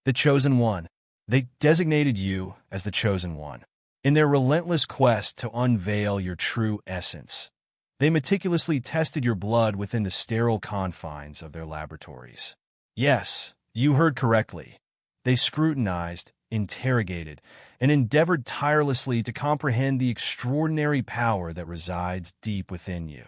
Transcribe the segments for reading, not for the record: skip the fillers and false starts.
The chosen one. They designated you as the chosen one. In their relentless quest to unveil your true essence, they meticulously tested your blood within the sterile confines of their laboratories. Yes, you heard correctly. They scrutinized, interrogated, and endeavored tirelessly to comprehend the extraordinary power that resides deep within you.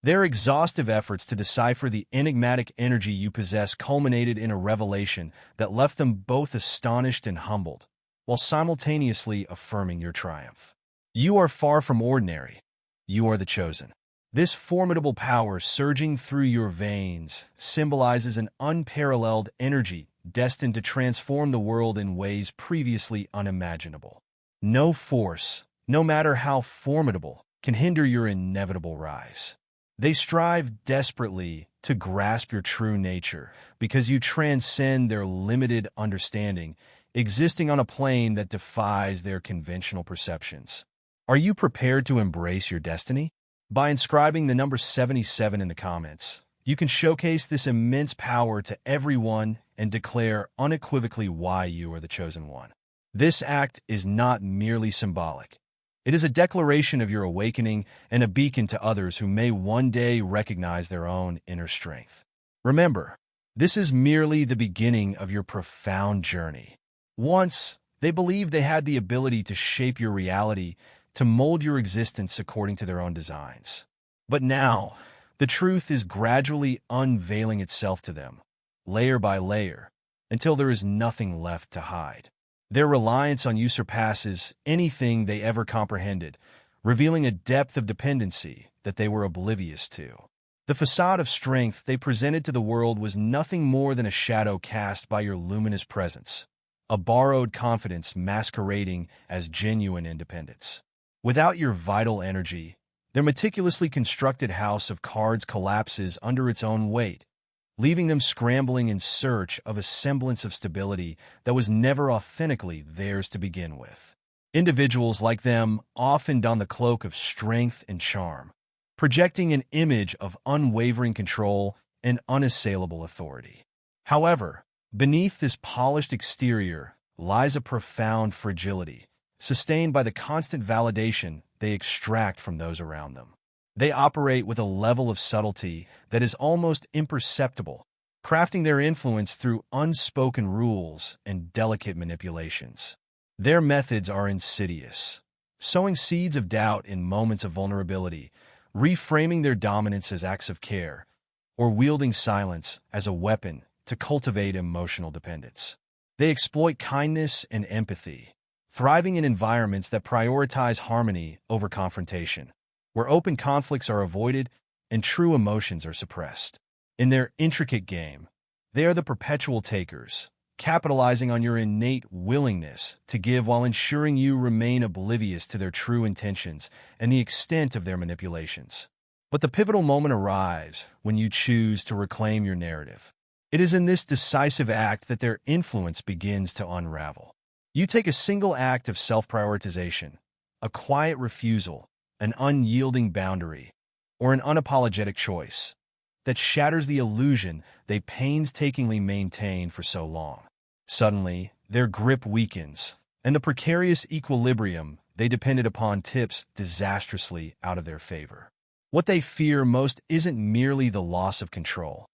Their exhaustive efforts to decipher the enigmatic energy you possess culminated in a revelation that left them both astonished and humbled, while simultaneously affirming your triumph. You are far from ordinary. You are the chosen. This formidable power surging through your veins symbolizes an unparalleled energy destined to transform the world in ways previously unimaginable. No force, no matter how formidable, can hinder your inevitable rise. They strive desperately to grasp your true nature because you transcend their limited understanding, existing on a plane that defies their conventional perceptions. Are you prepared to embrace your destiny? By inscribing the number 77 in the comments, you can showcase this immense power to everyone and declare unequivocally why you are the chosen one. This act is not merely symbolic. It is a declaration of your awakening and a beacon to others who may one day recognize their own inner strength. Remember, this is merely the beginning of your profound journey. Once, they believed they had the ability to shape your reality, to mold your existence according to their own designs. But now, the truth is gradually unveiling itself to them, layer by layer, until there is nothing left to hide. Their reliance on you surpasses anything they ever comprehended, revealing a depth of dependency that they were oblivious to. The facade of strength they presented to the world was nothing more than a shadow cast by your luminous presence, a borrowed confidence masquerading as genuine independence. Without your vital energy, their meticulously constructed house of cards collapses under its own weight, leaving them scrambling in search of a semblance of stability that was never authentically theirs to begin with. Individuals like them often don the cloak of strength and charm, projecting an image of unwavering control and unassailable authority. However, beneath this polished exterior lies a profound fragility, sustained by the constant validation they extract from those around them. They operate with a level of subtlety that is almost imperceptible, crafting their influence through unspoken rules and delicate manipulations. Their methods are insidious, sowing seeds of doubt in moments of vulnerability, reframing their dominance as acts of care, or wielding silence as a weapon to cultivate emotional dependence. They exploit kindness and empathy, thriving in environments that prioritize harmony over confrontation, where open conflicts are avoided and true emotions are suppressed. In their intricate game, they are the perpetual takers, capitalizing on your innate willingness to give while ensuring you remain oblivious to their true intentions and the extent of their manipulations. But the pivotal moment arrives when you choose to reclaim your narrative. It is in this decisive act that their influence begins to unravel. You take a single act of self-prioritization, a quiet refusal, an unyielding boundary, or an unapologetic choice that shatters the illusion they painstakingly maintained for so long. Suddenly, their grip weakens, and the precarious equilibrium they depended upon tips disastrously out of their favor. What they fear most isn't merely the loss of control.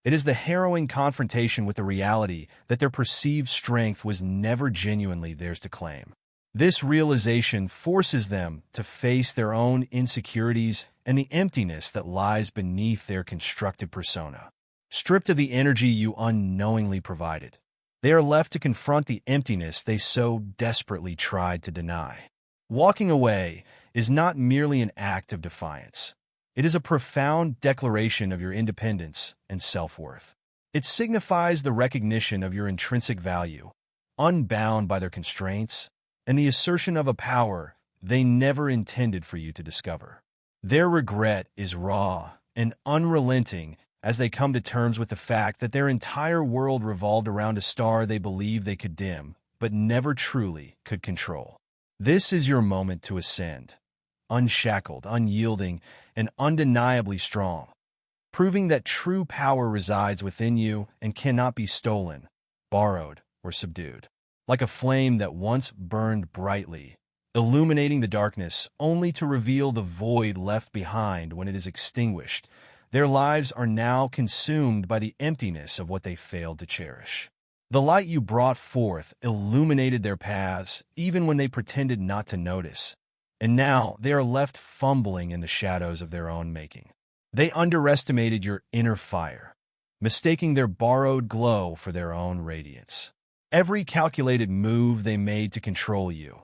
It is the harrowing confrontation with the reality that their perceived strength was never genuinely theirs to claim. This realization forces them to face their own insecurities and the emptiness that lies beneath their constructed persona. Stripped of the energy you unknowingly provided, they are left to confront the emptiness they so desperately tried to deny. Walking away is not merely an act of defiance. It is a profound declaration of your independence and self-worth. It signifies the recognition of your intrinsic value, unbound by their constraints, and the assertion of a power they never intended for you to discover. Their regret is raw and unrelenting as they come to terms with the fact that their entire world revolved around a star they believed they could dim, but never truly could control. This is your moment to ascend, unshackled, unyielding, and undeniably strong, proving that true power resides within you and cannot be stolen, borrowed, were subdued. Like a flame that once burned brightly, illuminating the darkness only to reveal the void left behind when it is extinguished, their lives are now consumed by the emptiness of what they failed to cherish. The light you brought forth illuminated their paths even when they pretended not to notice, and now they are left fumbling in the shadows of their own making. They underestimated your inner fire, mistaking their borrowed glow for their own radiance. Every calculated move they made to control you,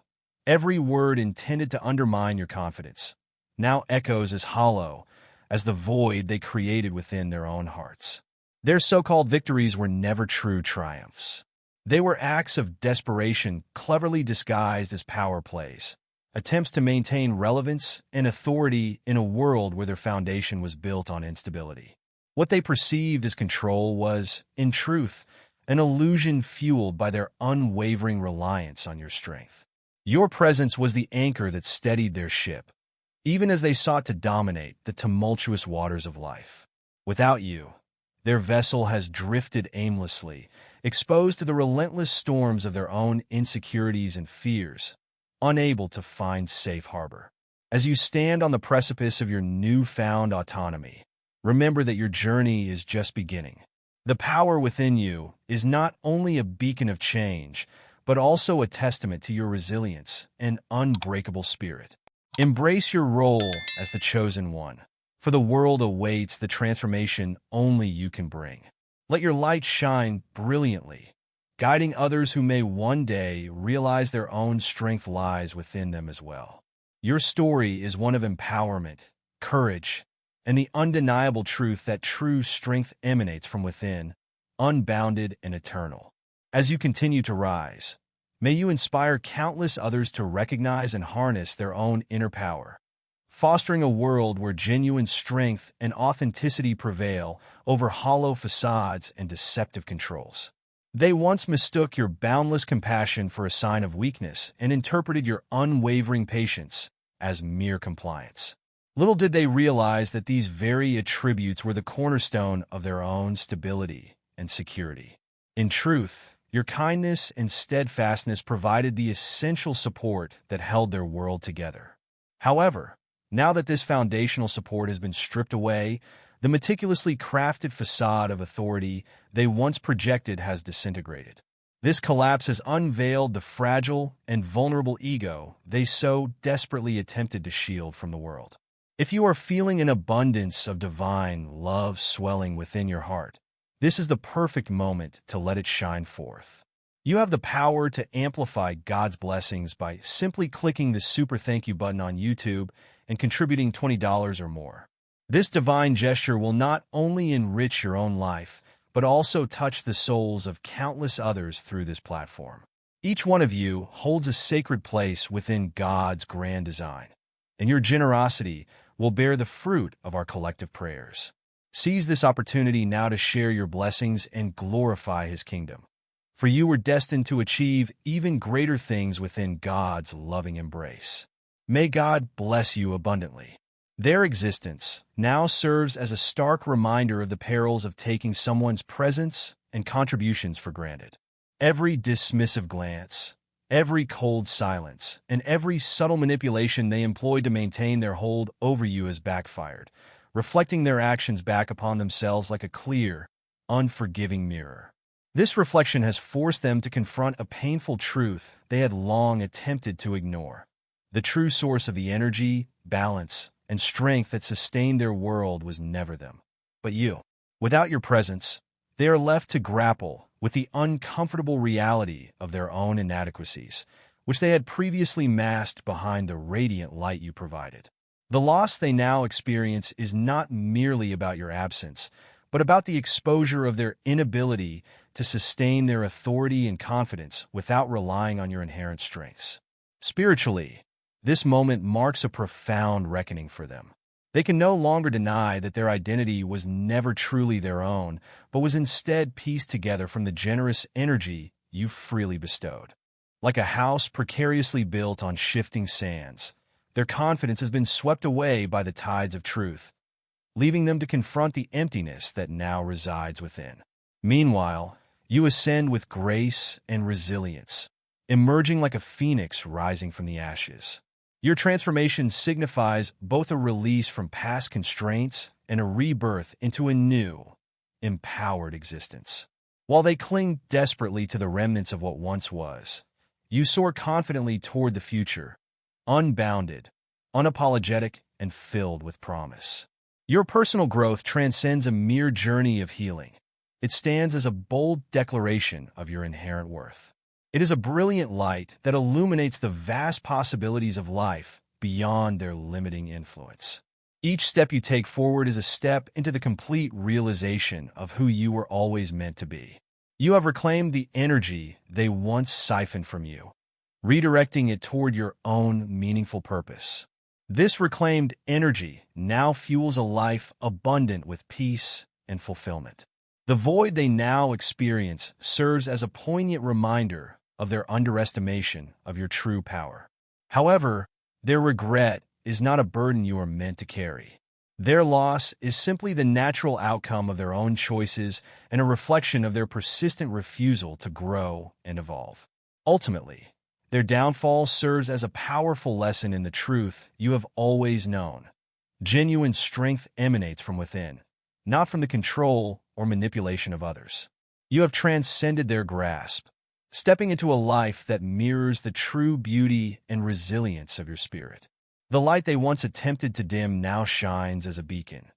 every word intended to undermine your confidence, now echoes as hollow as the void they created within their own hearts. Their so-called victories were never true triumphs. They were acts of desperation cleverly disguised as power plays, attempts to maintain relevance and authority in a world where their foundation was built on instability. What they perceived as control was, in truth, an illusion fueled by their unwavering reliance on your strength. Your presence was the anchor that steadied their ship, even as they sought to dominate the tumultuous waters of life. Without you, their vessel has drifted aimlessly, exposed to the relentless storms of their own insecurities and fears, unable to find safe harbor. As you stand on the precipice of your newfound autonomy, remember that your journey is just beginning. The power within you is not only a beacon of change, but also a testament to your resilience and unbreakable spirit. Embrace your role as the chosen one, for the world awaits the transformation only you can bring. Let your light shine brilliantly, guiding others who may one day realize their own strength lies within them as well. Your story is one of empowerment, courage, and the undeniable truth that true strength emanates from within, unbounded and eternal. As you continue to rise, may you inspire countless others to recognize and harness their own inner power, fostering a world where genuine strength and authenticity prevail over hollow facades and deceptive controls. They once mistook your boundless compassion for a sign of weakness and interpreted your unwavering patience as mere compliance. Little did they realize that these very attributes were the cornerstone of their own stability and security. In truth, your kindness and steadfastness provided the essential support that held their world together. However, now that this foundational support has been stripped away, the meticulously crafted facade of authority they once projected has disintegrated. This collapse has unveiled the fragile and vulnerable ego they so desperately attempted to shield from the world. If you are feeling an abundance of divine love swelling within your heart, this is the perfect moment to let it shine forth. You have the power to amplify God's blessings by simply clicking the super thank you button on YouTube and contributing $20 or more. This divine gesture will not only enrich your own life, but also touch the souls of countless others through this platform. Each one of you holds a sacred place within God's grand design, and your generosity will bear the fruit of our collective prayers. Seize this opportunity now to share your blessings and glorify His kingdom, for you were destined to achieve even greater things within God's loving embrace. May God bless you abundantly. Their existence now serves as a stark reminder of the perils of taking someone's presence and contributions for granted. Every dismissive glance, every cold silence, and every subtle manipulation they employed to maintain their hold over you has backfired, reflecting their actions back upon themselves like a clear, unforgiving mirror. This reflection has forced them to confront a painful truth they had long attempted to ignore. The true source of the energy, balance, and strength that sustained their world was never them, but you. Without your presence, they are left to grapple with the uncomfortable reality of their own inadequacies, which they had previously masked behind the radiant light you provided. The loss they now experience is not merely about your absence, but about the exposure of their inability to sustain their authority and confidence without relying on your inherent strengths. Spiritually, this moment marks a profound reckoning for them. They can no longer deny that their identity was never truly their own, but was instead pieced together from the generous energy you freely bestowed. Like a house precariously built on shifting sands, their confidence has been swept away by the tides of truth, leaving them to confront the emptiness that now resides within. Meanwhile, You ascend with grace and resilience, emerging like a phoenix rising from the ashes. Your transformation signifies both a release from past constraints and a rebirth into a new, empowered existence. While they cling desperately to the remnants of what once was, you soar confidently toward the future, unbounded, unapologetic, and filled with promise. Your personal growth transcends a mere journey of healing. It stands as a bold declaration of your inherent worth. It is a brilliant light that illuminates the vast possibilities of life beyond their limiting influence. Each step you take forward is a step into the complete realization of who you were always meant to be. You have reclaimed the energy they once siphoned from you, redirecting it toward your own meaningful purpose. This reclaimed energy now fuels a life abundant with peace and fulfillment. The void they now experience serves as a poignant reminder of their underestimation of your true power. However, their regret is not a burden you are meant to carry. Their loss is simply the natural outcome of their own choices and a reflection of their persistent refusal to grow and evolve. Ultimately, their downfall serves as a powerful lesson in the truth you have always known. Genuine strength emanates from within, not from the control or manipulation of others. You have transcended their grasp, stepping into a life that mirrors the true beauty and resilience of your spirit. The light they once attempted to dim now shines as a beacon,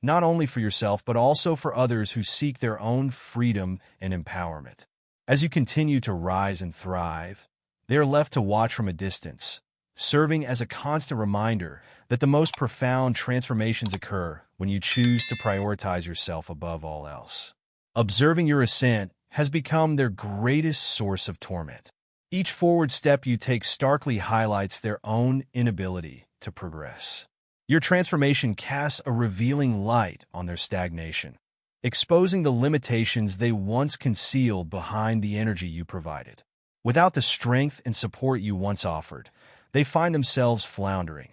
not only for yourself but also for others who seek their own freedom and empowerment. As you continue to rise and thrive, they are left to watch from a distance, serving as a constant reminder that the most profound transformations occur when you choose to prioritize yourself above all else. Observing your ascent has become their greatest source of torment. Each forward step you take starkly highlights their own inability to progress. Your transformation casts a revealing light on their stagnation, exposing the limitations they once concealed behind the energy you provided. Without the strength and support you once offered, they find themselves floundering,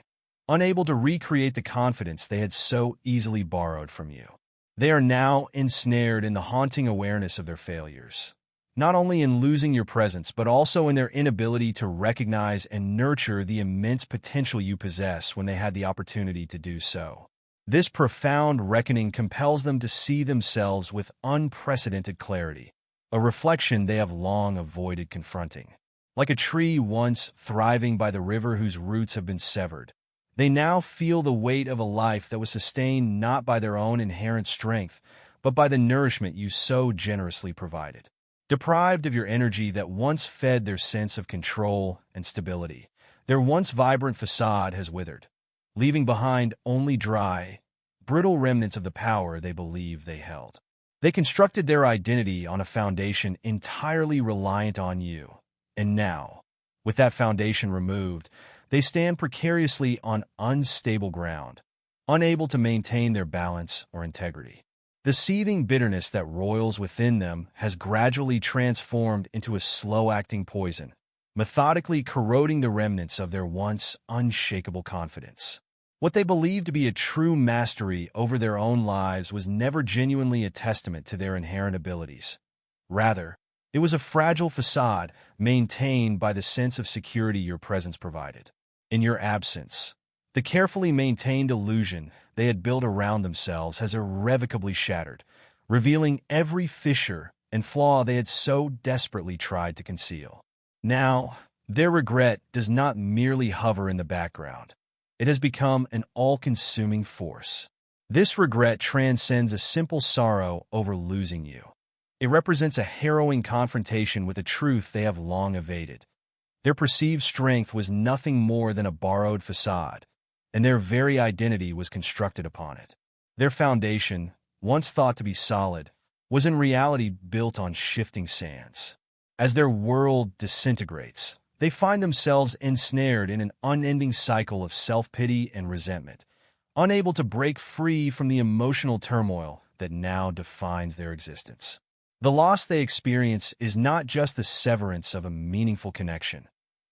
unable to recreate the confidence they had so easily borrowed from you. They are now ensnared in the haunting awareness of their failures, not only in losing your presence, but also in their inability to recognize and nurture the immense potential you possess when they had the opportunity to do so. This profound reckoning compels them to see themselves with unprecedented clarity, a reflection they have long avoided confronting. Like a tree once thriving by the river whose roots have been severed, they now feel the weight of a life that was sustained not by their own inherent strength, but by the nourishment you so generously provided. Deprived of your energy that once fed their sense of control and stability, their once vibrant facade has withered, leaving behind only dry, brittle remnants of the power they believed they held. They constructed their identity on a foundation entirely reliant on you, and now, with that foundation removed, they stand precariously on unstable ground, unable to maintain their balance or integrity. The seething bitterness that roils within them has gradually transformed into a slow-acting poison, methodically corroding the remnants of their once unshakable confidence. What they believed to be a true mastery over their own lives was never genuinely a testament to their inherent abilities. Rather, it was a fragile facade maintained by the sense of security your presence provided. In your absence, the carefully maintained illusion they had built around themselves has irrevocably shattered, revealing every fissure and flaw they had so desperately tried to conceal. Now, their regret does not merely hover in the background. It has become an all-consuming force. This regret transcends a simple sorrow over losing you. It represents a harrowing confrontation with a truth they have long evaded. Their perceived strength was nothing more than a borrowed facade, and their very identity was constructed upon it. Their foundation, once thought to be solid, was in reality built on shifting sands. As their world disintegrates, they find themselves ensnared in an unending cycle of self-pity and resentment, unable to break free from the emotional turmoil that now defines their existence. The loss they experience is not just the severance of a meaningful connection.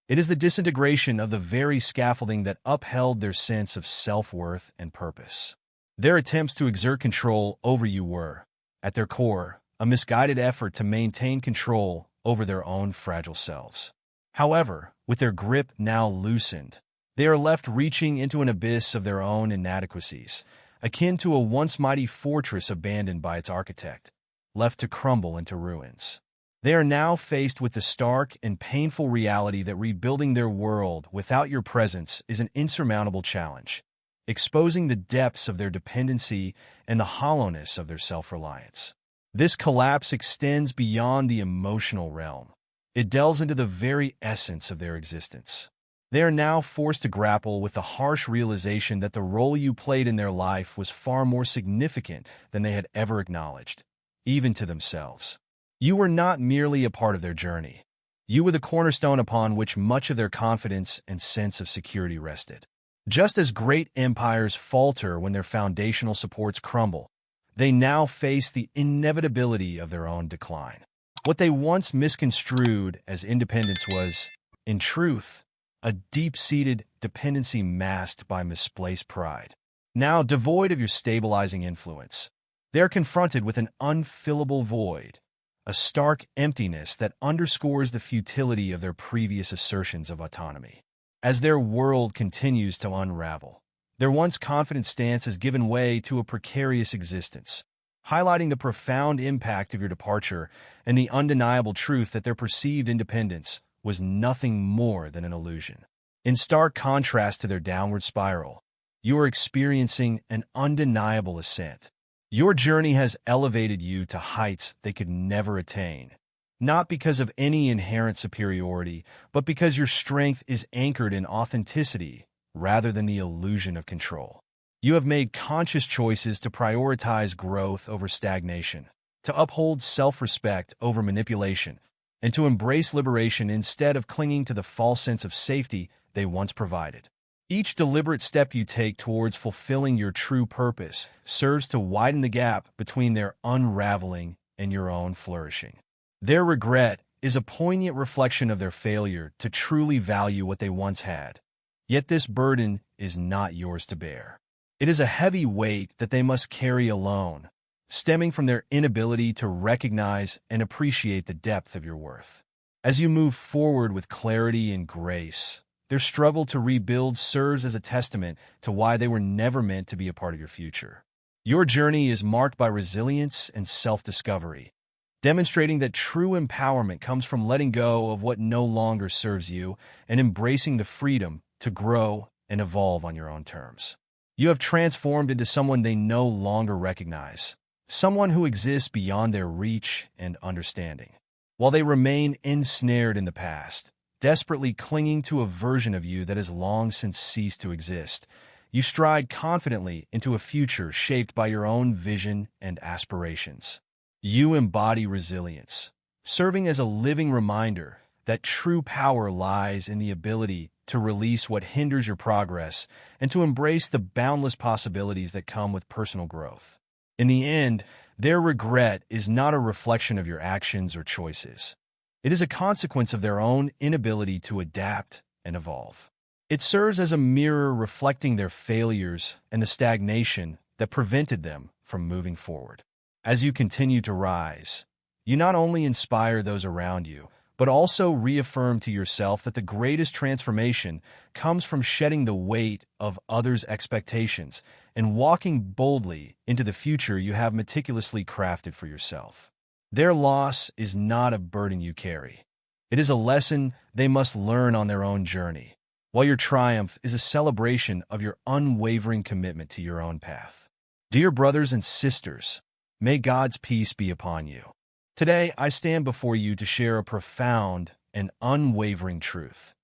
It is the disintegration of the very scaffolding that upheld their sense of self-worth and purpose. Their attempts to exert control over you were, at their core, a misguided effort to maintain control over their own fragile selves. However, with their grip now loosened, they are left reaching into an abyss of their own inadequacies, akin to a once mighty fortress abandoned by its architect, left to crumble into ruins. They are now faced with the stark and painful reality that rebuilding their world without your presence is an insurmountable challenge, exposing the depths of their dependency and the hollowness of their self-reliance. This collapse extends beyond the emotional realm. It delves into the very essence of their existence. They are now forced to grapple with the harsh realization that the role you played in their life was far more significant than they had ever acknowledged, even to themselves. You were not merely a part of their journey. You were the cornerstone upon which much of their confidence and sense of security rested. Just as great empires falter when their foundational supports crumble, they now face the inevitability of their own decline. What they once misconstrued as independence was, in truth, a deep-seated dependency masked by misplaced pride. Now devoid of your stabilizing influence, they are confronted with an unfillable void, a stark emptiness that underscores the futility of their previous assertions of autonomy. As their world continues to unravel, their once confident stance has given way to a precarious existence, highlighting the profound impact of your departure and the undeniable truth that their perceived independence was nothing more than an illusion. In stark contrast to their downward spiral, you are experiencing an undeniable ascent. Your journey has elevated you to heights they could never attain, not because of any inherent superiority, but because your strength is anchored in authenticity rather than the illusion of control. You have made conscious choices to prioritize growth over stagnation, to uphold self-respect over manipulation, and to embrace liberation instead of clinging to the false sense of safety they once provided. Each deliberate step you take towards fulfilling your true purpose serves to widen the gap between their unraveling and your own flourishing. Their regret is a poignant reflection of their failure to truly value what they once had. Yet this burden is not yours to bear. It is a heavy weight that they must carry alone, stemming from their inability to recognize and appreciate the depth of your worth. As you move forward with clarity and grace, their struggle to rebuild serves as a testament to why they were never meant to be a part of your future. Your journey is marked by resilience and self-discovery, demonstrating that true empowerment comes from letting go of what no longer serves you and embracing the freedom to grow and evolve on your own terms. You have transformed into someone they no longer recognize, someone who exists beyond their reach and understanding. While they remain ensnared in the past, desperately clinging to a version of you that has long since ceased to exist, you stride confidently into a future shaped by your own vision and aspirations. You embody resilience, serving as a living reminder that true power lies in the ability to release what hinders your progress and to embrace the boundless possibilities that come with personal growth. In the end, their regret is not a reflection of your actions or choices. It is a consequence of their own inability to adapt and evolve. It serves as a mirror reflecting their failures and the stagnation that prevented them from moving forward. As you continue to rise, you not only inspire those around you, but also reaffirm to yourself that the greatest transformation comes from shedding the weight of others' expectations and walking boldly into the future you have meticulously crafted for yourself. Their loss is not a burden you carry. It is a lesson they must learn on their own journey, while your triumph is a celebration of your unwavering commitment to your own path. Dear brothers and sisters, may God's peace be upon you. Today, I stand before you to share a profound and unwavering truth.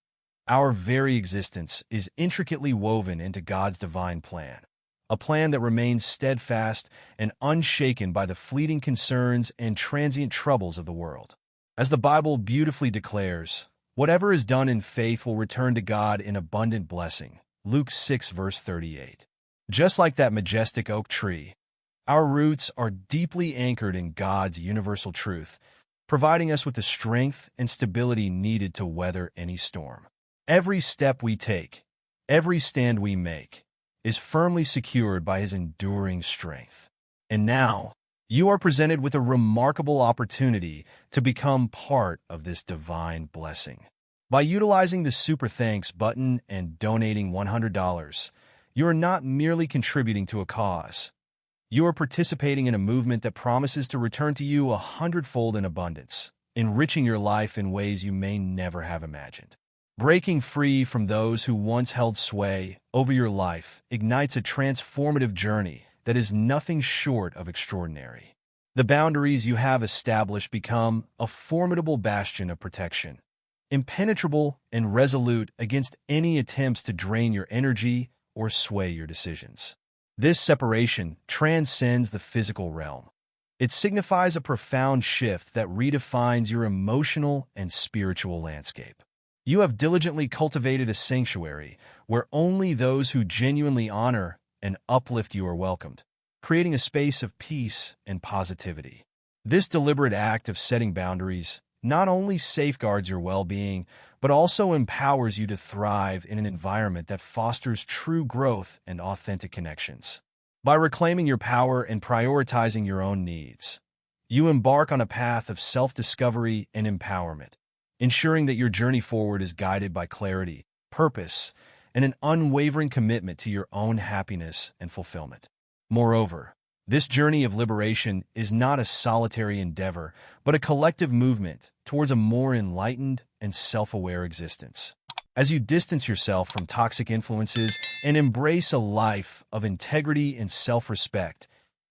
Our very existence is intricately woven into God's divine plan, a plan that remains steadfast and unshaken by the fleeting concerns and transient troubles of the world. As the Bible beautifully declares, whatever is done in faith will return to God in abundant blessing. Luke 6, verse 38. Just like that majestic oak tree, our roots are deeply anchored in God's universal truth, providing us with the strength and stability needed to weather any storm. Every step we take, every stand we make, is firmly secured by His enduring strength. And now, You are presented with a remarkable opportunity to become part of this divine blessing. By utilizing the Super Thanks button and donating $100, you are not merely contributing to a cause. You are participating in a movement that promises to return to you 100-fold in abundance, enriching your life in ways you may never have imagined. Breaking free from those who once held sway over your life ignites a transformative journey that is nothing short of extraordinary. The boundaries you have established become a formidable bastion of protection, impenetrable and resolute against any attempts to drain your energy or sway your decisions. This separation transcends the physical realm. It signifies a profound shift that redefines your emotional and spiritual landscape. You have diligently cultivated a sanctuary where only those who genuinely honor and uplift you are welcomed, creating a space of peace and positivity. This deliberate act of setting boundaries not only safeguards your well-being, but also empowers you to thrive in an environment that fosters true growth and authentic connections. By reclaiming your power and prioritizing your own needs, you embark on a path of self-discovery and empowerment, ensuring that your journey forward is guided by clarity, purpose, and an unwavering commitment to your own happiness and fulfillment. Moreover, this journey of liberation is not a solitary endeavor, but a collective movement towards a more enlightened and self-aware existence. As you distance yourself from toxic influences and embrace a life of integrity and self-respect,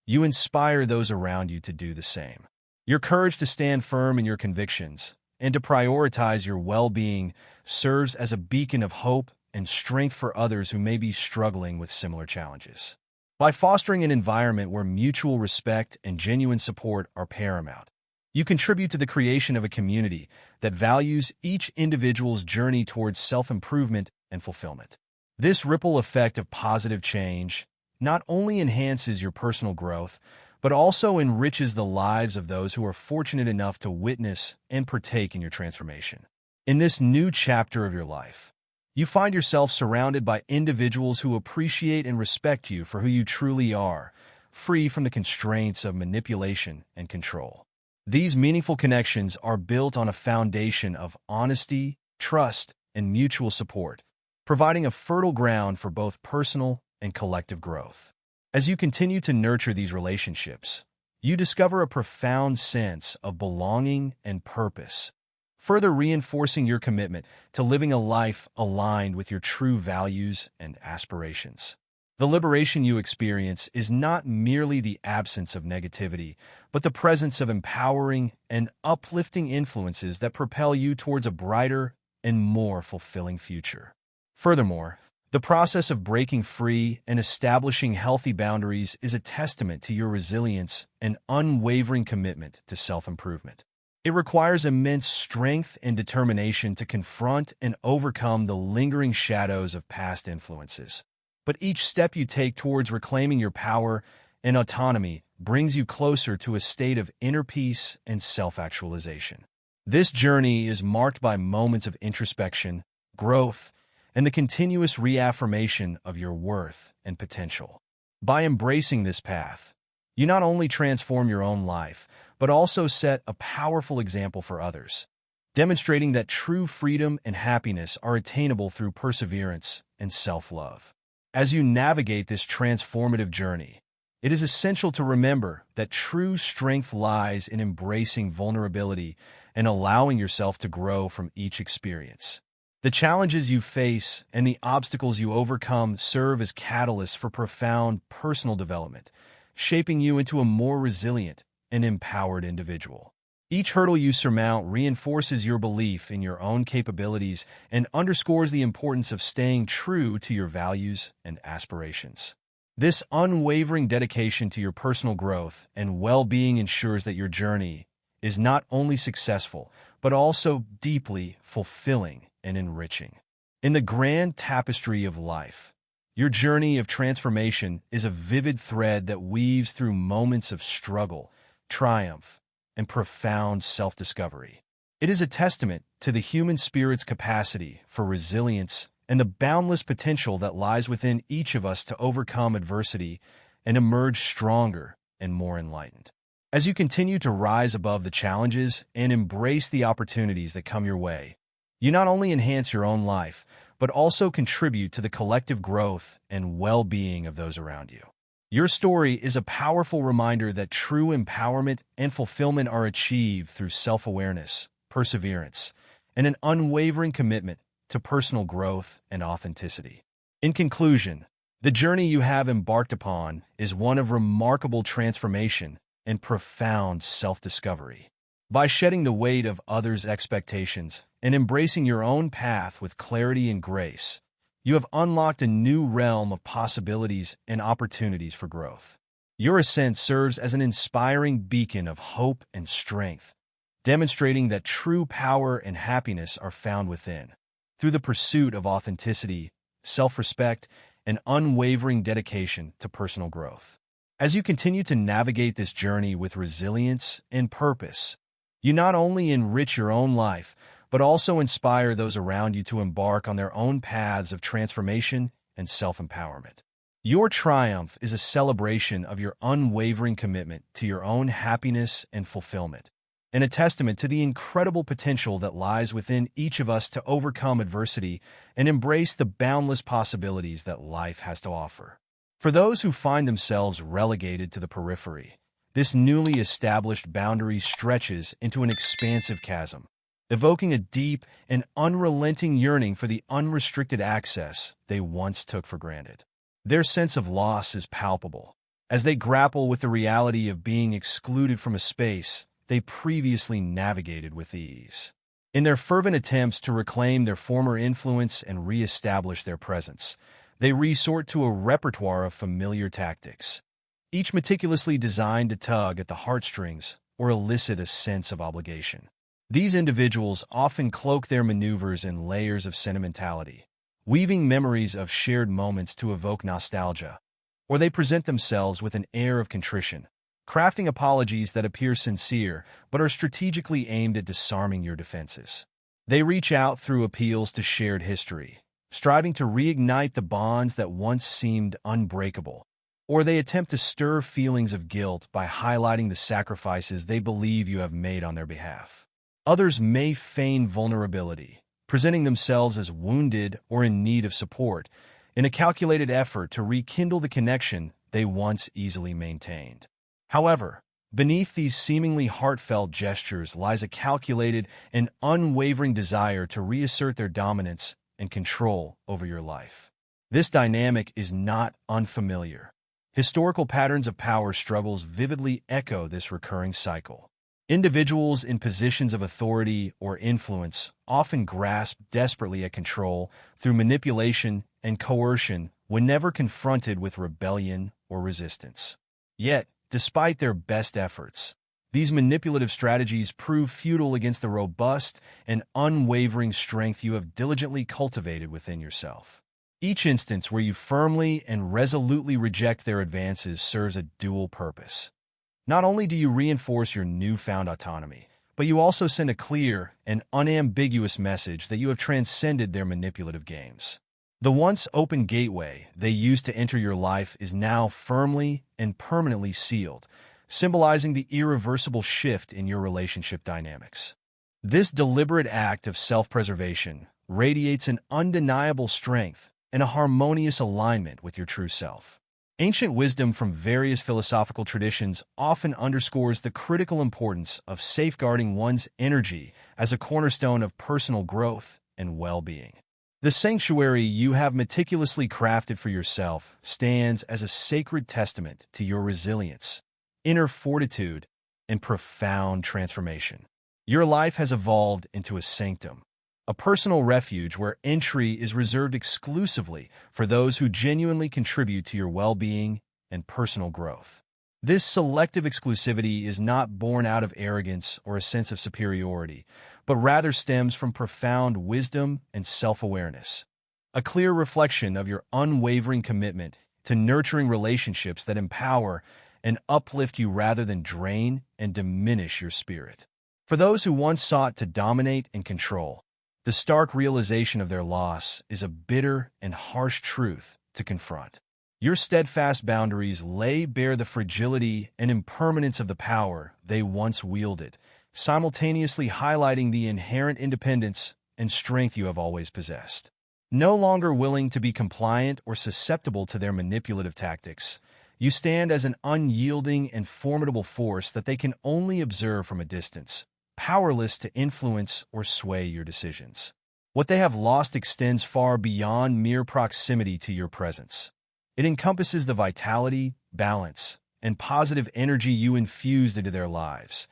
you inspire those around you to do the same. Your courage to stand firm in your convictions and to prioritize your well-being serves as a beacon of hope and strength for others who may be struggling with similar challenges. By fostering an environment where mutual respect and genuine support are paramount, you contribute to the creation of a community that values each individual's journey towards self-improvement and fulfillment. This ripple effect of positive change not only enhances your personal growth, but also enriches the lives of those who are fortunate enough to witness and partake in your transformation. In this new chapter of your life, you find yourself surrounded by individuals who appreciate and respect you for who you truly are, free from the constraints of manipulation and control. These meaningful connections are built on a foundation of honesty, trust, and mutual support, providing a fertile ground for both personal and collective growth. As you continue to nurture these relationships, you discover a profound sense of belonging and purpose, further reinforcing your commitment to living a life aligned with your true values and aspirations. The liberation you experience is not merely the absence of negativity, but the presence of empowering and uplifting influences that propel you towards a brighter and more fulfilling future. Furthermore, the process of breaking free and establishing healthy boundaries is a testament to your resilience and unwavering commitment to self-improvement. It requires immense strength and determination to confront and overcome the lingering shadows of past influences. But each step you take towards reclaiming your power and autonomy brings you closer to a state of inner peace and self-actualization. This journey is marked by moments of introspection, growth, and the continuous reaffirmation of your worth and potential. By embracing this path, you not only transform your own life, but also set a powerful example for others, demonstrating that true freedom and happiness are attainable through perseverance and self-love. As you navigate this transformative journey, it is essential to remember that true strength lies in embracing vulnerability and allowing yourself to grow from each experience. The challenges you face and the obstacles you overcome serve as catalysts for profound personal development, shaping you into a more resilient and empowered individual. Each hurdle you surmount reinforces your belief in your own capabilities and underscores the importance of staying true to your values and aspirations. This unwavering dedication to your personal growth and well-being ensures that your journey is not only successful, but also deeply fulfilling and enriching. In the grand tapestry of life, your journey of transformation is a vivid thread that weaves through moments of struggle, triumph, and profound self-discovery. It is a testament to the human spirit's capacity for resilience and the boundless potential that lies within each of us to overcome adversity and emerge stronger and more enlightened. As you continue to rise above the challenges and embrace the opportunities that come your way, you not only enhance your own life, but also contribute to the collective growth and well-being of those around you. Your story is a powerful reminder that true empowerment and fulfillment are achieved through self-awareness, perseverance, and an unwavering commitment to personal growth and authenticity. In conclusion, the journey you have embarked upon is one of remarkable transformation and profound self-discovery. By shedding the weight of others' expectations and embracing your own path with clarity and grace, you have unlocked a new realm of possibilities and opportunities for growth. Your ascent serves as an inspiring beacon of hope and strength, demonstrating that true power and happiness are found within. Through the pursuit of authenticity, self-respect, and unwavering dedication to personal growth. As you continue to navigate this journey with resilience and purpose, you not only enrich your own life, but also inspire those around you to embark on their own paths of transformation and self-empowerment. Your triumph is a celebration of your unwavering commitment to your own happiness and fulfillment, and a testament to the incredible potential that lies within each of us to overcome adversity and embrace the boundless possibilities that life has to offer. For those who find themselves relegated to the periphery, this newly established boundary stretches into an expansive chasm, evoking a deep and unrelenting yearning for the unrestricted access they once took for granted. Their sense of loss is palpable, as they grapple with the reality of being excluded from a space they previously navigated with ease. In their fervent attempts to reclaim their former influence and re-establish their presence, they resort to a repertoire of familiar tactics, each meticulously designed to tug at the heartstrings or elicit a sense of obligation. These individuals often cloak their maneuvers in layers of sentimentality, weaving memories of shared moments to evoke nostalgia, or they present themselves with an air of contrition, crafting apologies that appear sincere but are strategically aimed at disarming your defenses. They reach out through appeals to shared history, striving to reignite the bonds that once seemed unbreakable, or they attempt to stir feelings of guilt by highlighting the sacrifices they believe you have made on their behalf. Others may feign vulnerability, presenting themselves as wounded or in need of support, in a calculated effort to rekindle the connection they once easily maintained. However, beneath these seemingly heartfelt gestures lies a calculated and unwavering desire to reassert their dominance and control over your life. This dynamic is not unfamiliar. Historical patterns of power struggles vividly echo this recurring cycle. Individuals in positions of authority or influence often grasp desperately at control through manipulation and coercion whenever confronted with rebellion or resistance. Yet, despite their best efforts, these manipulative strategies prove futile against the robust and unwavering strength you have diligently cultivated within yourself. Each instance where you firmly and resolutely reject their advances serves a dual purpose. Not only do you reinforce your newfound autonomy, but you also send a clear and unambiguous message that you have transcended their manipulative games. The once open gateway they used to enter your life is now firmly and permanently sealed, symbolizing the irreversible shift in your relationship dynamics. This deliberate act of self-preservation radiates an undeniable strength and a harmonious alignment with your true self. Ancient wisdom from various philosophical traditions often underscores the critical importance of safeguarding one's energy as a cornerstone of personal growth and well-being. The sanctuary you have meticulously crafted for yourself stands as a sacred testament to your resilience, inner fortitude, and profound transformation. Your life has evolved into a sanctum, a personal refuge where entry is reserved exclusively for those who genuinely contribute to your well-being and personal growth. This selective exclusivity is not born out of arrogance or a sense of superiority, but rather stems from profound wisdom and self-awareness, a clear reflection of your unwavering commitment to nurturing relationships that empower and uplift you rather than drain and diminish your spirit. For those who once sought to dominate and control, the stark realization of their loss is a bitter and harsh truth to confront. Your steadfast boundaries lay bare the fragility and impermanence of the power they once wielded, simultaneously highlighting the inherent independence and strength you have always possessed. No longer willing to be compliant or susceptible to their manipulative tactics, you stand as an unyielding and formidable force that they can only observe from a distance, powerless to influence or sway your decisions. What they have lost extends far beyond mere proximity to your presence. It encompasses the vitality, balance, and positive energy you infused into their lives,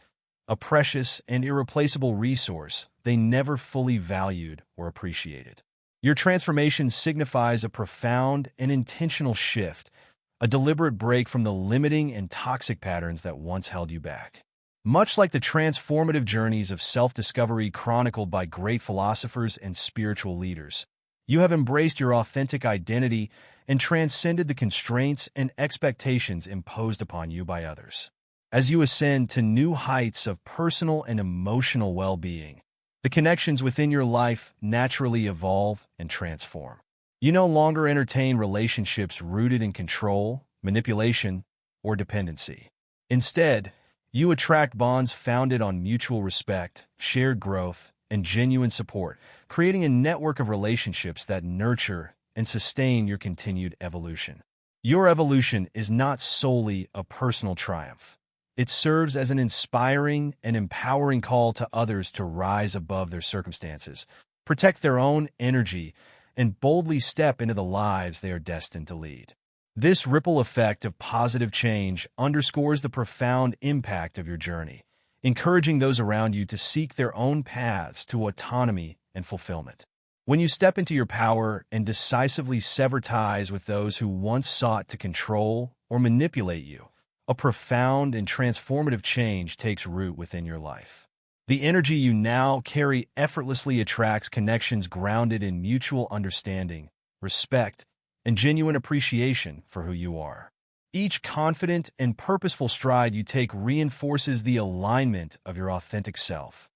a precious and irreplaceable resource they never fully valued or appreciated. Your transformation signifies a profound and intentional shift, a deliberate break from the limiting and toxic patterns that once held you back. Much like the transformative journeys of self-discovery chronicled by great philosophers and spiritual leaders, you have embraced your authentic identity and transcended the constraints and expectations imposed upon you by others. As you ascend to new heights of personal and emotional well-being, the connections within your life naturally evolve and transform. You no longer entertain relationships rooted in control, manipulation, or dependency. Instead, you attract bonds founded on mutual respect, shared growth, and genuine support, creating a network of relationships that nurture and sustain your continued evolution. Your evolution is not solely a personal triumph. It serves as an inspiring and empowering call to others to rise above their circumstances, protect their own energy, and boldly step into the lives they are destined to lead. This ripple effect of positive change underscores the profound impact of your journey, encouraging those around you to seek their own paths to autonomy and fulfillment. When you step into your power and decisively sever ties with those who once sought to control or manipulate you, a profound and transformative change takes root within your life. The energy you now carry effortlessly attracts connections grounded in mutual understanding, respect, and genuine appreciation for who you are. Each confident and purposeful stride you take reinforces the alignment of your authentic self,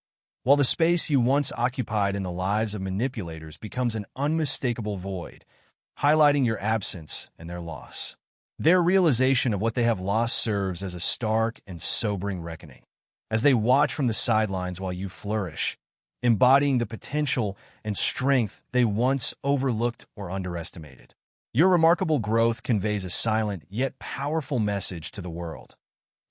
while the space you once occupied in the lives of manipulators becomes an unmistakable void, highlighting your absence and their loss. Their realization of what they have lost serves as a stark and sobering reckoning, as they watch from the sidelines while you flourish, embodying the potential and strength they once overlooked or underestimated. Your remarkable growth conveys a silent yet powerful message to the world.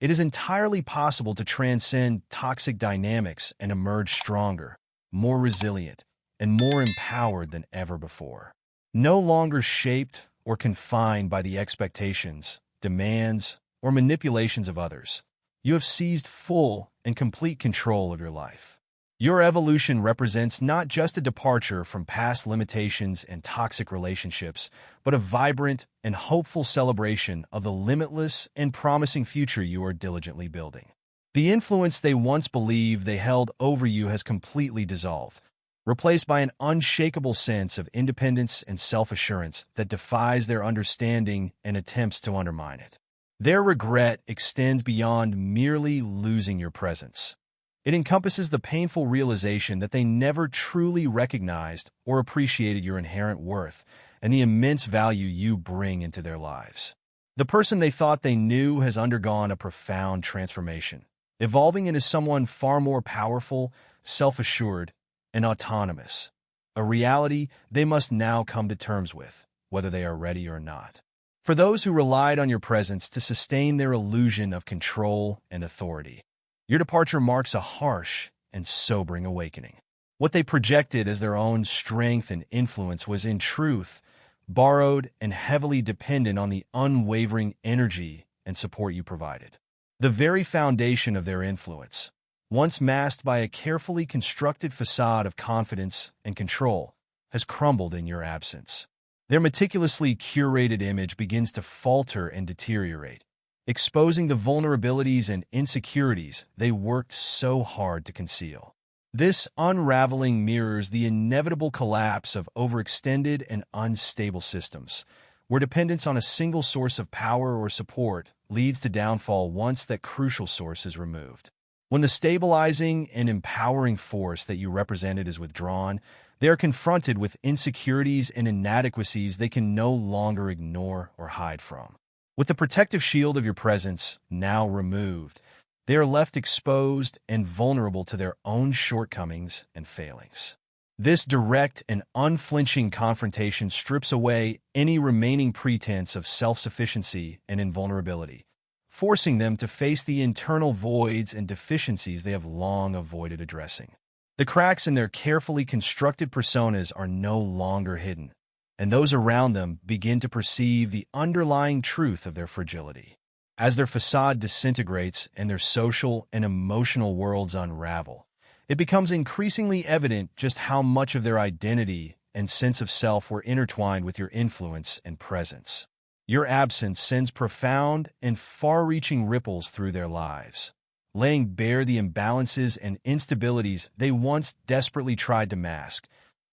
It is entirely possible to transcend toxic dynamics and emerge stronger, more resilient, and more empowered than ever before. No longer shaped or confined by the expectations, demands, or manipulations of others, you have seized full and complete control of your life. Your evolution represents not just a departure from past limitations and toxic relationships, but a vibrant and hopeful celebration of the limitless and promising future you are diligently building. The influence they once believed they held over you has completely dissolved, replaced by an unshakable sense of independence and self-assurance that defies their understanding and attempts to undermine it. Their regret extends beyond merely losing your presence. It encompasses the painful realization that they never truly recognized or appreciated your inherent worth and the immense value you bring into their lives. The person they thought they knew has undergone a profound transformation, evolving into someone far more powerful, self-assured, and autonomous, a reality they must now come to terms with, whether they are ready or not. For those who relied on your presence to sustain their illusion of control and authority, your departure marks a harsh and sobering awakening. What they projected as their own strength and influence was, in truth, borrowed and heavily dependent on the unwavering energy and support you provided. The very foundation of their influence, once masked by a carefully constructed facade of confidence and control, has crumbled in your absence. Their meticulously curated image begins to falter and deteriorate, exposing the vulnerabilities and insecurities they worked so hard to conceal. This unraveling mirrors the inevitable collapse of overextended and unstable systems, where dependence on a single source of power or support leads to downfall once that crucial source is removed. When the stabilizing and empowering force that you represented is withdrawn, they are confronted with insecurities and inadequacies they can no longer ignore or hide from. With the protective shield of your presence now removed, they are left exposed and vulnerable to their own shortcomings and failings. This direct and unflinching confrontation strips away any remaining pretense of self-sufficiency and invulnerability, forcing them to face the internal voids and deficiencies they have long avoided addressing. The cracks in their carefully constructed personas are no longer hidden, and those around them begin to perceive the underlying truth of their fragility. As their facade disintegrates and their social and emotional worlds unravel, it becomes increasingly evident just how much of their identity and sense of self were intertwined with your influence and presence. Your absence sends profound and far-reaching ripples through their lives, laying bare the imbalances and instabilities they once desperately tried to mask,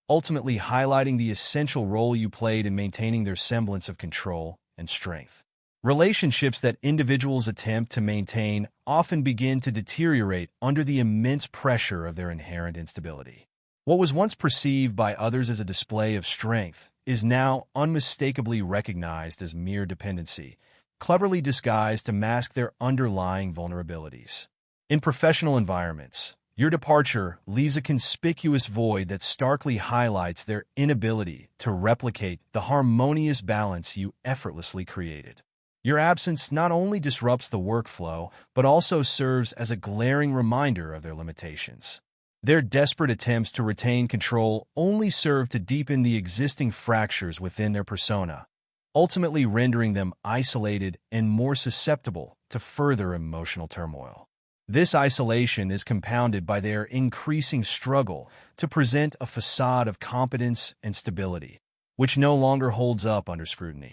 ultimately highlighting the essential role you played in maintaining their semblance of control and strength. Relationships that individuals attempt to maintain often begin to deteriorate under the immense pressure of their inherent instability. What was once perceived by others as a display of strength is now unmistakably recognized as mere dependency, cleverly disguised to mask their underlying vulnerabilities. In professional environments, your departure leaves a conspicuous void that starkly highlights their inability to replicate the harmonious balance you effortlessly created. Your absence not only disrupts the workflow, but also serves as a glaring reminder of their limitations. Their desperate attempts to retain control only serve to deepen the existing fractures within their persona, ultimately rendering them isolated and more susceptible to further emotional turmoil. This isolation is compounded by their increasing struggle to present a facade of competence and stability, which no longer holds up under scrutiny.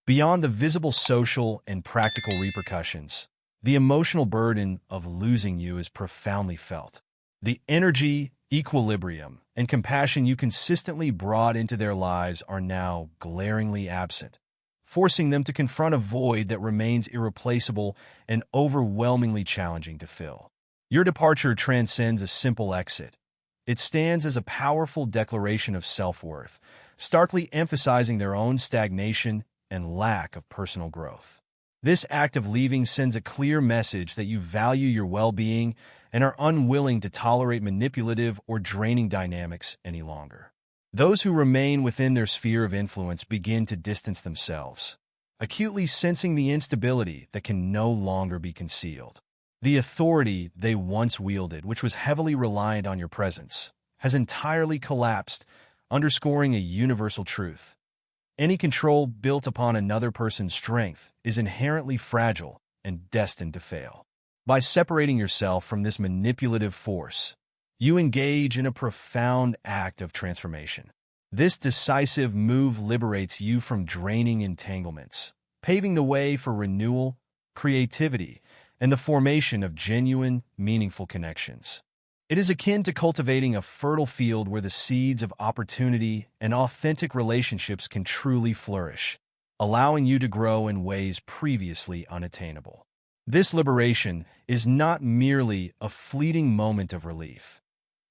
Beyond the visible social and practical repercussions, the emotional burden of losing you is profoundly felt. The energy, equilibrium, and compassion you consistently brought into their lives are now glaringly absent, forcing them to confront a void that remains irreplaceable and overwhelmingly challenging to fill. Your departure transcends a simple exit. It stands as a powerful declaration of self-worth, starkly emphasizing their own stagnation and lack of personal growth. This act of leaving sends a clear message that you value your well-being and are unwilling to tolerate manipulative or draining dynamics any longer. Those who remain within their sphere of influence begin to distance themselves, acutely sensing the instability that can no longer be concealed. The authority they once wielded, which was heavily reliant on your presence, has entirely collapsed, underscoring a universal truth. Any control built upon another person's strength is inherently fragile and destined to fail. By separating yourself from this manipulative force, you engage in a profound act of transformation. This decisive move liberates you from draining entanglements, paving the way for renewal, creativity, and the formation of genuine, meaningful connections. It is akin to cultivating a fertile field where the seeds of opportunity and authentic relationships can truly flourish, allowing you to grow in ways previously unattainable. This liberation is not merely a fleeting moment of relief.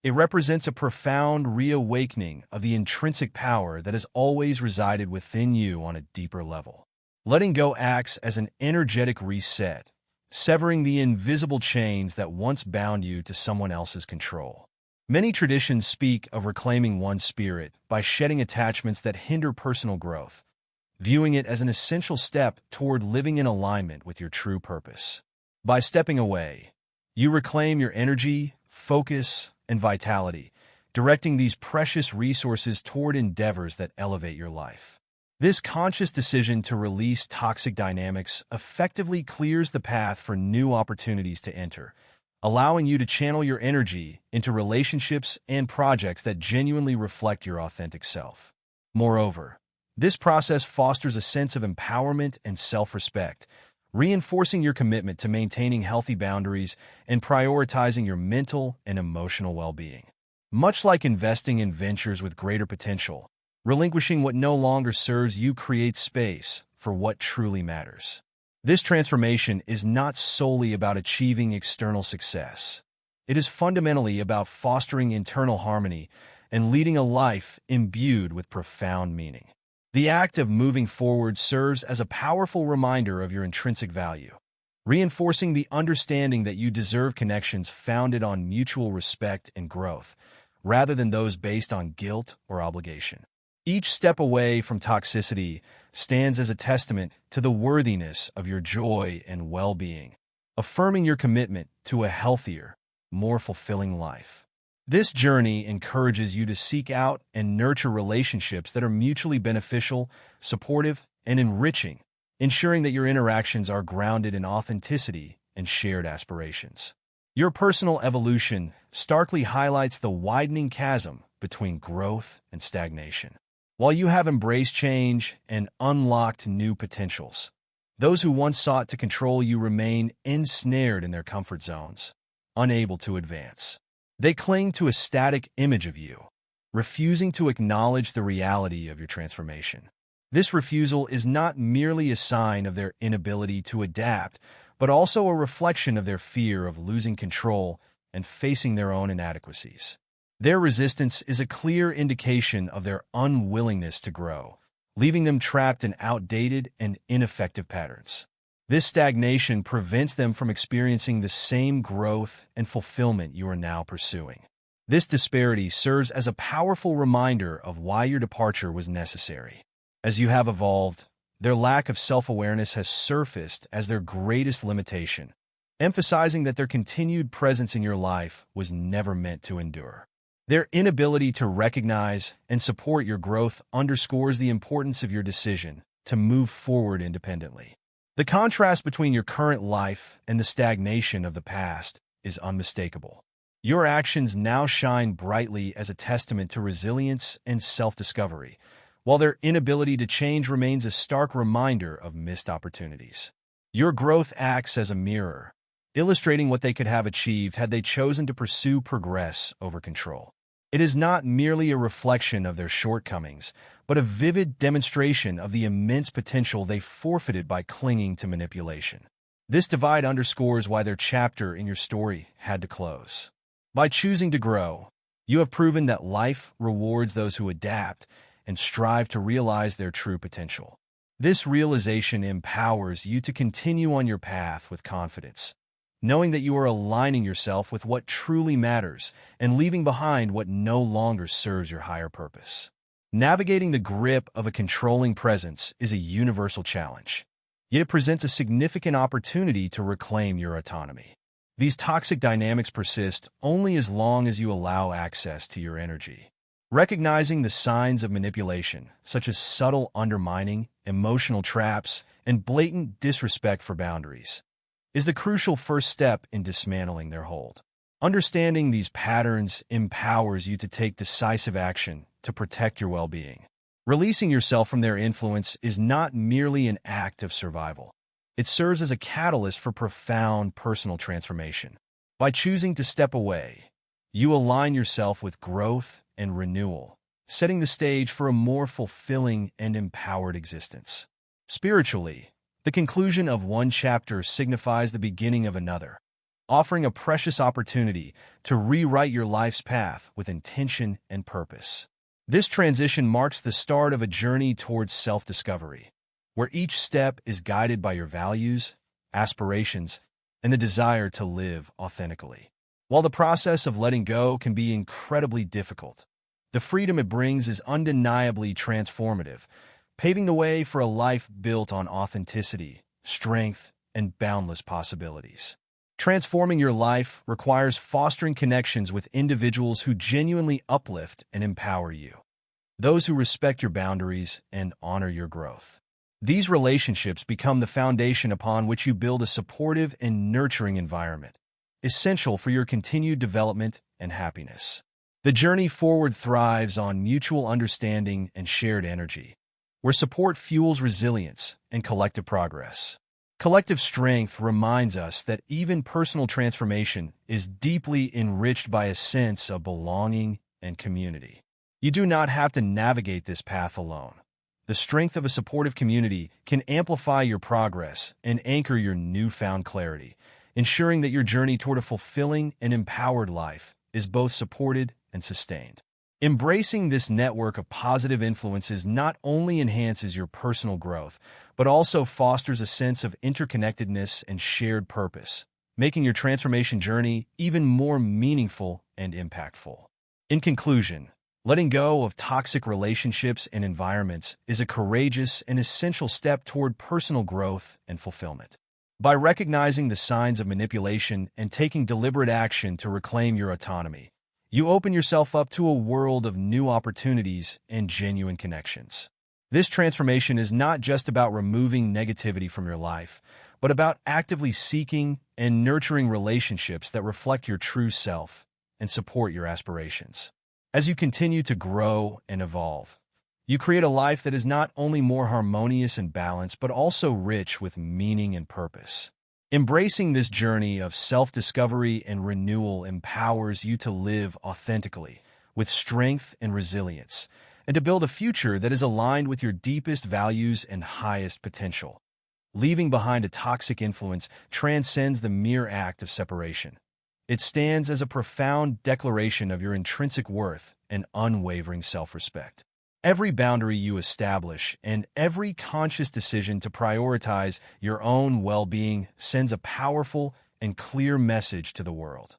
It represents a profound reawakening of the intrinsic power that has always resided within you on a deeper level. Letting go acts as an energetic reset, severing the invisible chains that once bound you to someone else's control. Many traditions speak of reclaiming one's spirit by shedding attachments that hinder personal growth, viewing it as an essential step toward living in alignment with your true purpose. By stepping away, you reclaim your energy, focus, and vitality, directing these precious resources toward endeavors that elevate your life. This conscious decision to release toxic dynamics effectively clears the path for new opportunities to enter, allowing you to channel your energy into relationships and projects that genuinely reflect your authentic self. Moreover, this process fosters a sense of empowerment and self-respect, reinforcing your commitment to maintaining healthy boundaries and prioritizing your mental and emotional well-being. Much like investing in ventures with greater potential, relinquishing what no longer serves you creates space for what truly matters. This transformation is not solely about achieving external success. It is fundamentally about fostering internal harmony and leading a life imbued with profound meaning. The act of moving forward serves as a powerful reminder of your intrinsic value, reinforcing the understanding that you deserve connections founded on mutual respect and growth, rather than those based on guilt or obligation. Each step away from toxicity stands as a testament to the worthiness of your joy and well-being, affirming your commitment to a healthier, more fulfilling life. This journey encourages you to seek out and nurture relationships that are mutually beneficial, supportive, and enriching, ensuring that your interactions are grounded in authenticity and shared aspirations. Your personal evolution starkly highlights the widening chasm between growth and stagnation. While you have embraced change and unlocked new potentials, those who once sought to control you remain ensnared in their comfort zones, unable to advance. They cling to a static image of you, refusing to acknowledge the reality of your transformation. This refusal is not merely a sign of their inability to adapt, but also a reflection of their fear of losing control and facing their own inadequacies. Their resistance is a clear indication of their unwillingness to grow, leaving them trapped in outdated and ineffective patterns. This stagnation prevents them from experiencing the same growth and fulfillment you are now pursuing. This disparity serves as a powerful reminder of why your departure was necessary. As you have evolved, their lack of self-awareness has surfaced as their greatest limitation, emphasizing that their continued presence in your life was never meant to endure. Their inability to recognize and support your growth underscores the importance of your decision to move forward independently. The contrast between your current life and the stagnation of the past is unmistakable. Your actions now shine brightly as a testament to resilience and self-discovery, while their inability to change remains a stark reminder of missed opportunities. Your growth acts as a mirror, illustrating what they could have achieved had they chosen to pursue progress over control. It is not merely a reflection of their shortcomings, but a vivid demonstration of the immense potential they forfeited by clinging to manipulation. This divide underscores why their chapter in your story had to close. By choosing to grow, you have proven that life rewards those who adapt and strive to realize their true potential. This realization empowers you to continue on your path with confidence, knowing that you are aligning yourself with what truly matters and leaving behind what no longer serves your higher purpose. Navigating the grip of a controlling presence is a universal challenge, yet it presents a significant opportunity to reclaim your autonomy. These toxic dynamics persist only as long as you allow access to your energy. Recognizing the signs of manipulation, such as subtle undermining, emotional traps, and blatant disrespect for boundaries, is the crucial first step in dismantling their hold. Understanding these patterns empowers you to take decisive action to protect your well-being. Releasing yourself from their influence is not merely an act of survival. It serves as a catalyst for profound personal transformation. By choosing to step away, you align yourself with growth and renewal, setting the stage for a more fulfilling and empowered existence. Spiritually, the conclusion of one chapter signifies the beginning of another, offering a precious opportunity to rewrite your life's path with intention and purpose. This transition marks the start of a journey towards self-discovery, where each step is guided by your values, aspirations, and the desire to live authentically. While the process of letting go can be incredibly difficult, the freedom it brings is undeniably transformative, paving the way for a life built on authenticity, strength, and boundless possibilities. Transforming your life requires fostering connections with individuals who genuinely uplift and empower you, those who respect your boundaries and honor your growth. These relationships become the foundation upon which you build a supportive and nurturing environment, essential for your continued development and happiness. The journey forward thrives on mutual understanding and shared energy, where support fuels resilience and collective progress. Collective strength reminds us that even personal transformation is deeply enriched by a sense of belonging and community. You do not have to navigate this path alone. The strength of a supportive community can amplify your progress and anchor your newfound clarity, ensuring that your journey toward a fulfilling and empowered life is both supported and sustained. Embracing this network of positive influences not only enhances your personal growth, but also fosters a sense of interconnectedness and shared purpose, making your transformation journey even more meaningful and impactful. In conclusion, letting go of toxic relationships and environments is a courageous and essential step toward personal growth and fulfillment. By recognizing the signs of manipulation and taking deliberate action to reclaim your autonomy, you open yourself up to a world of new opportunities and genuine connections. This transformation is not just about removing negativity from your life, but about actively seeking and nurturing relationships that reflect your true self and support your aspirations. As you continue to grow and evolve, you create a life that is not only more harmonious and balanced, but also rich with meaning and purpose. Embracing this journey of self-discovery and renewal empowers you to live authentically, with strength and resilience, and to build a future that is aligned with your deepest values and highest potential. Leaving behind a toxic influence transcends the mere act of separation. It stands as a profound declaration of your intrinsic worth and unwavering self-respect. Every boundary you establish and every conscious decision to prioritize your own well-being sends a powerful and clear message to the world.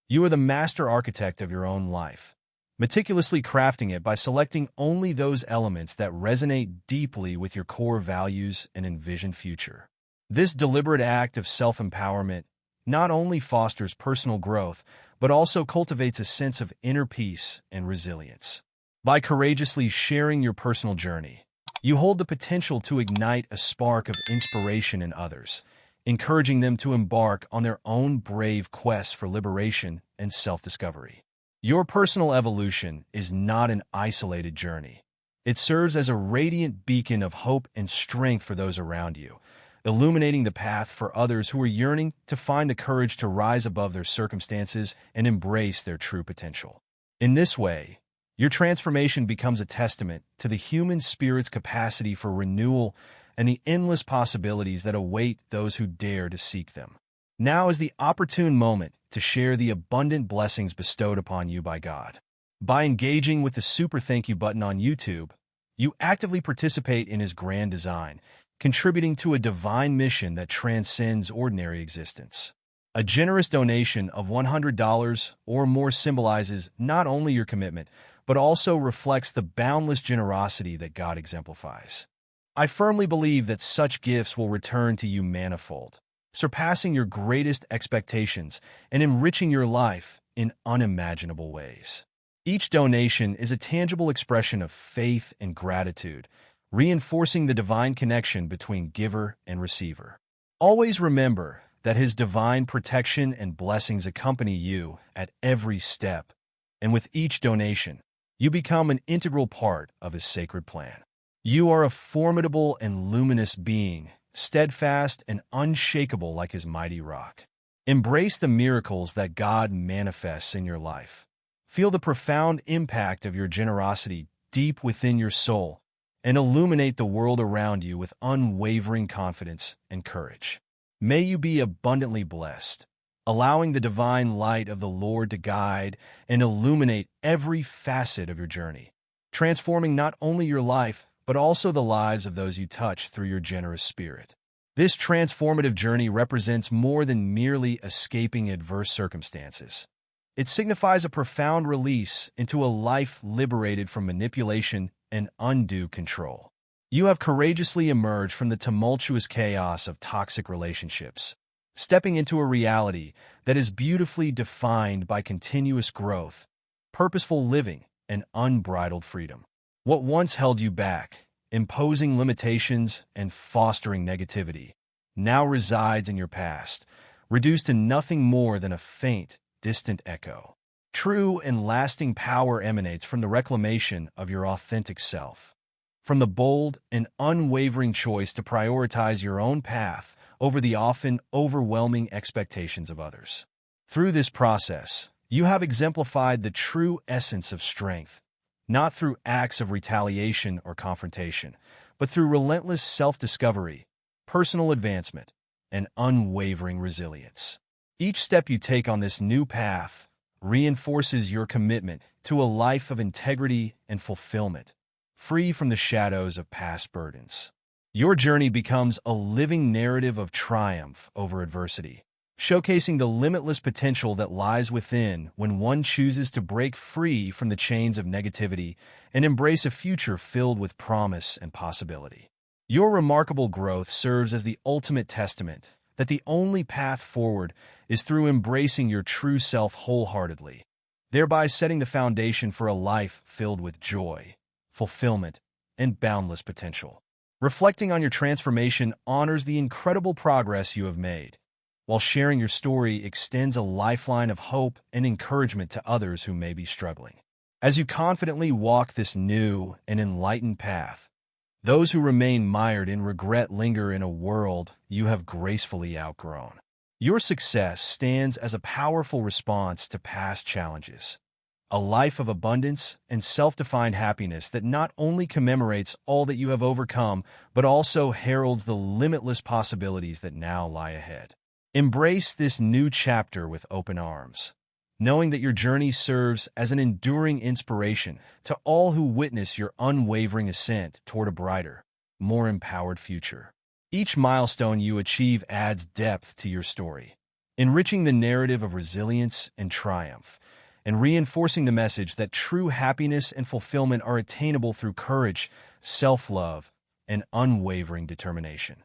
You are the master architect of your own life, meticulously crafting it by selecting only those elements that resonate deeply with your core values and envisioned future. This deliberate act of self-empowerment not only fosters personal growth, but also cultivates a sense of inner peace and resilience. By courageously sharing your personal journey, you hold the potential to ignite a spark of inspiration in others, encouraging them to embark on their own brave quest for liberation and self-discovery. Your personal evolution is not an isolated journey. It serves as a radiant beacon of hope and strength for those around you, illuminating the path for others who are yearning to find the courage to rise above their circumstances and embrace their true potential. In this way, your transformation becomes a testament to the human spirit's capacity for renewal and the endless possibilities that await those who dare to seek them. Now is the opportune moment to share the abundant blessings bestowed upon you by God. By engaging with the super thank you button on YouTube, you actively participate in His grand design, contributing to a divine mission that transcends ordinary existence. A generous donation of $100 or more symbolizes not only your commitment, but also reflects the boundless generosity that God exemplifies. I firmly believe that such gifts will return to you manifold, surpassing your greatest expectations and enriching your life in unimaginable ways. Each donation is a tangible expression of faith and gratitude, reinforcing the divine connection between giver and receiver. Always remember that His divine protection and blessings accompany you at every step, and with each donation, you become an integral part of His sacred plan. You are a formidable and luminous being, steadfast and unshakable like His mighty rock. Embrace the miracles that God manifests in your life. Feel the profound impact of your generosity deep within your soul, and illuminate the world around you with unwavering confidence and courage. May you be abundantly blessed, allowing the divine light of the Lord to guide and illuminate every facet of your journey, transforming not only your life, but also the lives of those you touch through your generous spirit. This transformative journey represents more than merely escaping adverse circumstances. It signifies a profound release into a life liberated from manipulation and undue control. You have courageously emerged from the tumultuous chaos of toxic relationships, stepping into a reality that is beautifully defined by continuous growth, purposeful living, and unbridled freedom. What once held you back, imposing limitations and fostering negativity, now resides in your past, reduced to nothing more than a faint, distant echo. True and lasting power emanates from the reclamation of your authentic self, from the bold and unwavering choice to prioritize your own path over the often overwhelming expectations of others. Through this process, you have exemplified the true essence of strength, not through acts of retaliation or confrontation, but through relentless self-discovery, personal advancement, and unwavering resilience. Each step you take on this new path reinforces your commitment to a life of integrity and fulfillment, free from the shadows of past burdens. Your journey becomes a living narrative of triumph over adversity, showcasing the limitless potential that lies within when one chooses to break free from the chains of negativity and embrace a future filled with promise and possibility. Your remarkable growth serves as the ultimate testament that the only path forward is through embracing your true self wholeheartedly, thereby setting the foundation for a life filled with joy, fulfillment, and boundless potential. Reflecting on your transformation honors the incredible progress you have made, while sharing your story extends a lifeline of hope and encouragement to others who may be struggling. As you confidently walk this new and enlightened path, those who remain mired in regret linger in a world you have gracefully outgrown. Your success stands as a powerful response to past challenges, a life of abundance and self-defined happiness that not only commemorates all that you have overcome, but also heralds the limitless possibilities that now lie ahead. Embrace this new chapter with open arms, knowing that your journey serves as an enduring inspiration to all who witness your unwavering ascent toward a brighter, more empowered future. Each milestone you achieve adds depth to your story, enriching the narrative of resilience and triumph, and reinforcing the message that true happiness and fulfillment are attainable through courage, self-love, and unwavering determination.